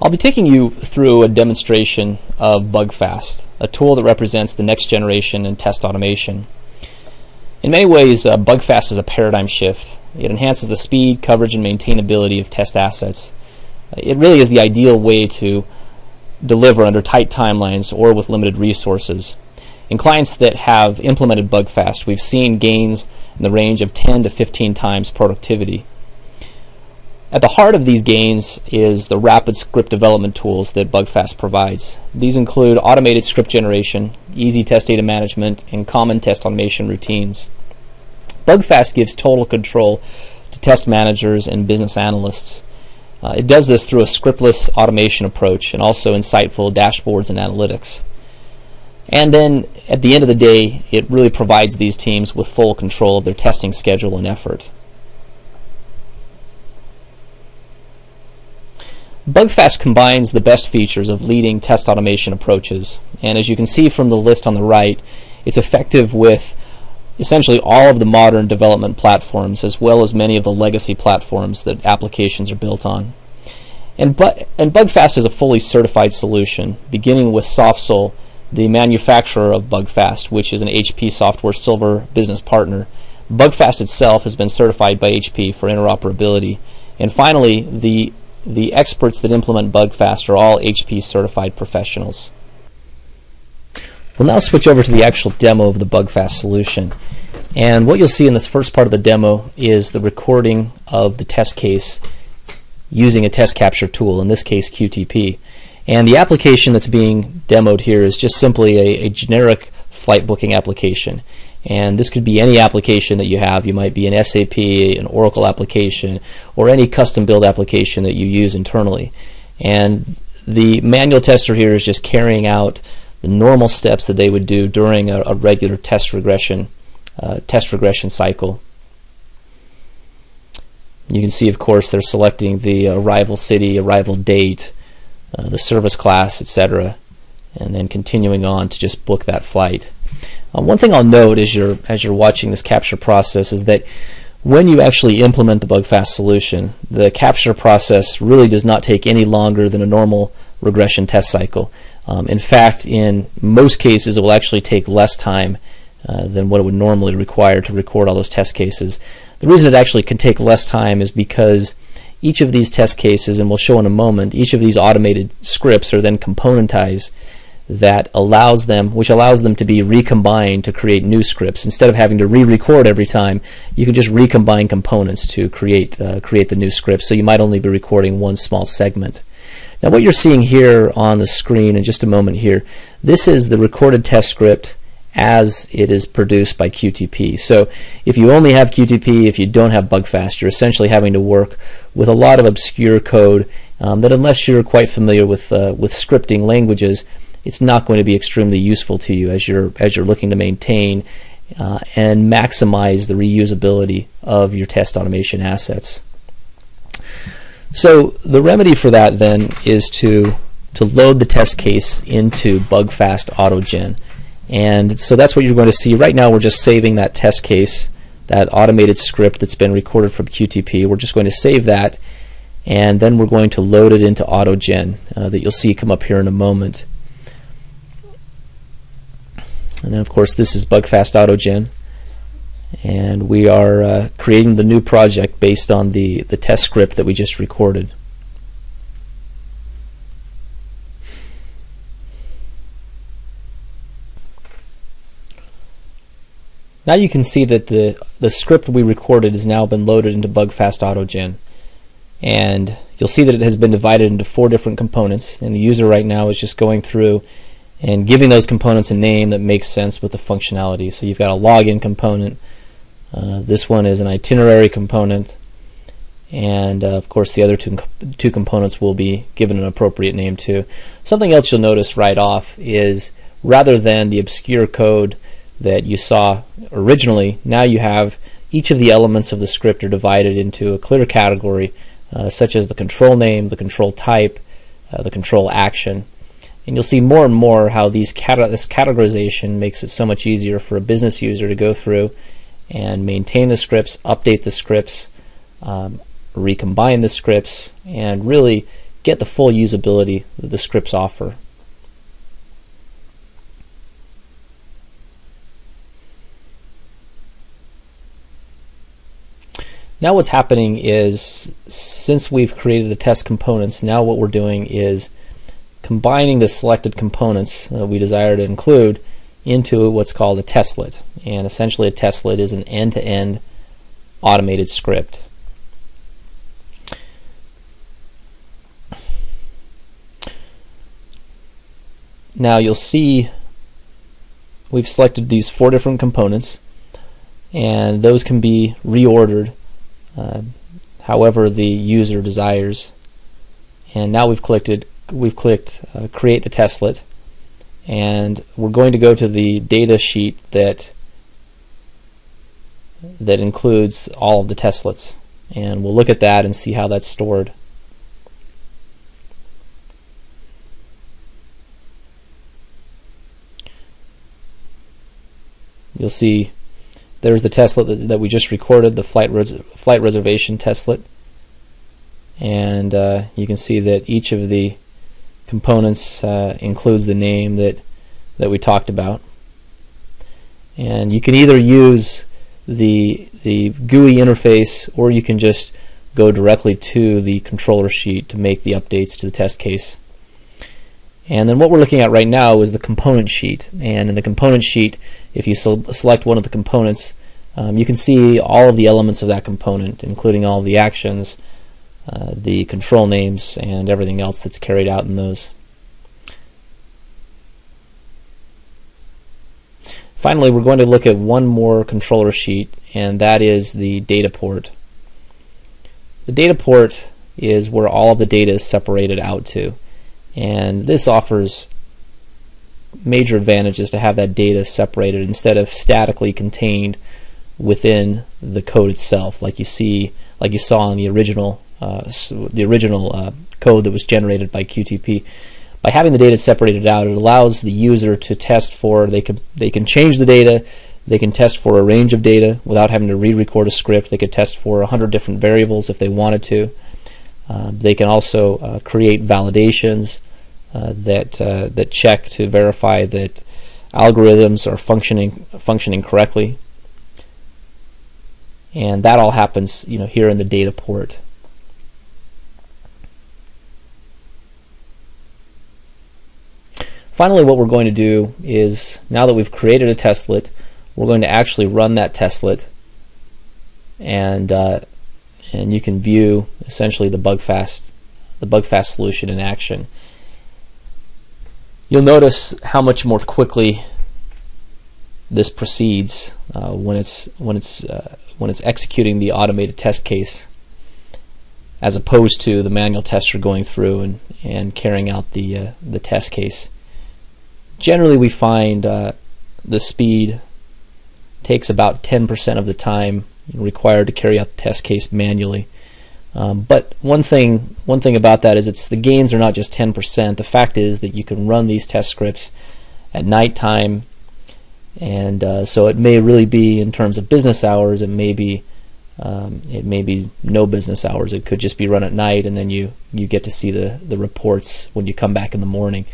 I'll be taking you through a demonstration of BUGFAST, a tool that represents the next generation in test automation. In many ways, BUGFAST is a paradigm shift. It enhances the speed, coverage, and maintainability of test assets. It really is the ideal way to deliver under tight timelines or with limited resources. In clients that have implemented BUGFAST, we've seen gains in the range of 10 to 15 times productivity. At the heart of these gains is the rapid script development tools that BUGFAST provides. These include automated script generation, easy test data management, and common test automation routines. BUGFAST gives total control to test managers and business analysts. It does this through a scriptless automation approach and also insightful dashboards and analytics. And then at the end of the day, it really provides these teams with full control of their testing schedule and effort. BUGFAST combines the best features of leading test automation approaches, and as you can see from the list on the right, it's effective with essentially all of the modern development platforms as well as many of the legacy platforms that applications are built on. And BUGFAST is a fully certified solution, beginning with SoftSol, the manufacturer of BUGFAST, which is an HP Software Silver business partner. BUGFAST itself has been certified by HP for interoperability. And finally, the experts that implement BUGFAST are all HP certified professionals. We'll now switch over to the actual demo of the BUGFAST solution. And what you'll see in this first part of the demo is the recording of the test case using a test capture tool, in this case QTP. And the application that's being demoed here is just simply a generic flight booking application. And this could be any application that you have. You might be an SAP, an Oracle application, or any custom build application that you use internally. And the manual tester here is just carrying out the normal steps that they would do during a regular test regression cycle. You can see, of course, they're selecting the arrival city, arrival date, the service class, etc., and then continuing on to just book that flight. One thing I'll note as you're watching this capture process is that when you actually implement the BUGFAST solution, the capture process really does not take any longer than a normal regression test cycle. In fact, in most cases, it will actually take less time than what it would normally require to record all those test cases. The reason it actually can take less time is because each of these test cases, and we'll show in a moment, each of these automated scripts are then componentized, which allows them to be recombined to create new scripts. Instead of having to re-record every time, you can just recombine components to create the new script. So you might only be recording one small segment. Now what you're seeing here on the screen in just a moment here, this is the recorded test script as it is produced by QTP. So if you only have QTP, if you don't have BUGFAST, you're essentially having to work with a lot of obscure code that, unless you're quite familiar with scripting languages, it's not going to be extremely useful to you as you're looking to maintain and maximize the reusability of your test automation assets. So the remedy for that then is to load the test case into BUGFAST AutoGen. And so that's what you're going to see. Right now we're just saving that test case, that automated script that's been recorded from QTP. We're just going to save that, and then we're going to load it into AutoGen that you'll see come up here in a moment. And then of course this is BUGFAST AutoGen, and we are creating the new project based on the test script that we just recorded. Now you can see that the script we recorded has now been loaded into BUGFAST AutoGen, and you'll see that it has been divided into 4 different components, and the user right now is just going through and giving those components a name that makes sense with the functionality. So you've got a login component, this one is an itinerary component, and of course the other two components will be given an appropriate name too. Something else you'll notice right off is, rather than the obscure code that you saw originally, now you have each of the elements of the script are divided into a clear category, such as the control name, the control type, the control action. And you'll see more and more how this categorization makes it so much easier for a business user to go through and maintain the scripts, update the scripts, recombine the scripts, and really get the full usability that the scripts offer. Now what's happening is, since we've created the test components, now what we're doing is combining the selected components we desire to include into what's called a testlet. And essentially a testlet is an end-to-end automated script. Now you'll see we've selected these 4 different components, and those can be reordered however the user desires. And now we've clicked create the testlet, and we're going to go to the data sheet that includes all of the testlets, and we'll look at that and see how that's stored. You'll see there's the testlet that we just recorded, the flight reservation testlet, and you can see that each of the components includes the name that we talked about. And you can either use the GUI interface, or you can just go directly to the controller sheet to make the updates to the test case. And then what we're looking at right now is the component sheet. And in the component sheet, if you select one of the components, you can see all of the elements of that component, including all of the actions, the control names, and everything else that's carried out in those. Finally, we're going to look at one more controller sheet, and that is the data port. The data port is where all of the data is separated out to. And this offers major advantages to have that data separated instead of statically contained within the code itself, like you saw in the original code that was generated by QTP. By having the data separated out, it allows the user to test for, they can change the data, they can test for a range of data without having to re-record a script. They could test for 100 different variables if they wanted to. They can also create validations that check to verify that algorithms are functioning correctly, and that all happens, here in the data port. Finally, what we're going to do is, now that we've created a testlet, we're going to actually run that testlet, and you can view essentially the BUGFAST solution in action. You'll notice how much more quickly this proceeds when it's executing the automated test case, as opposed to the manual tester going through and carrying out the test case. Generally, we find the speed takes about 10% of the time required to carry out the test case manually. But one thing about that is the gains are not just 10%. The fact is that you can run these test scripts at nighttime, and so it may really be, in terms of business hours, it may be no business hours. It could just be run at night, and then you get to see the reports when you come back in the morning.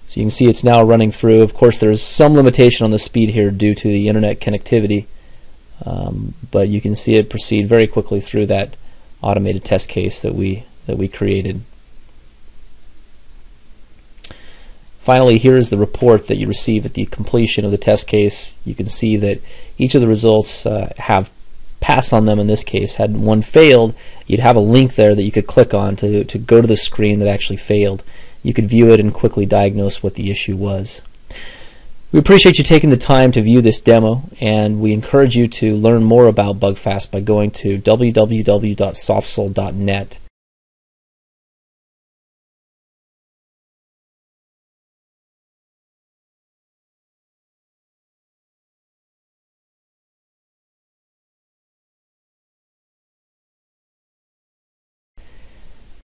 So you can see it's now running through. Of course, there's some limitation on the speed here due to the internet connectivity, but you can see it proceed very quickly through that automated test case that we created. Finally, here is the report that you receive at the completion of the test case. You can see that each of the results have pass on them. In this case, had one failed, you'd have a link there that you could click on to go to the screen that actually failed. You could view it and quickly diagnose what the issue was. We appreciate you taking the time to view this demo, and we encourage you to learn more about BUGFAST by going to www.softsol.net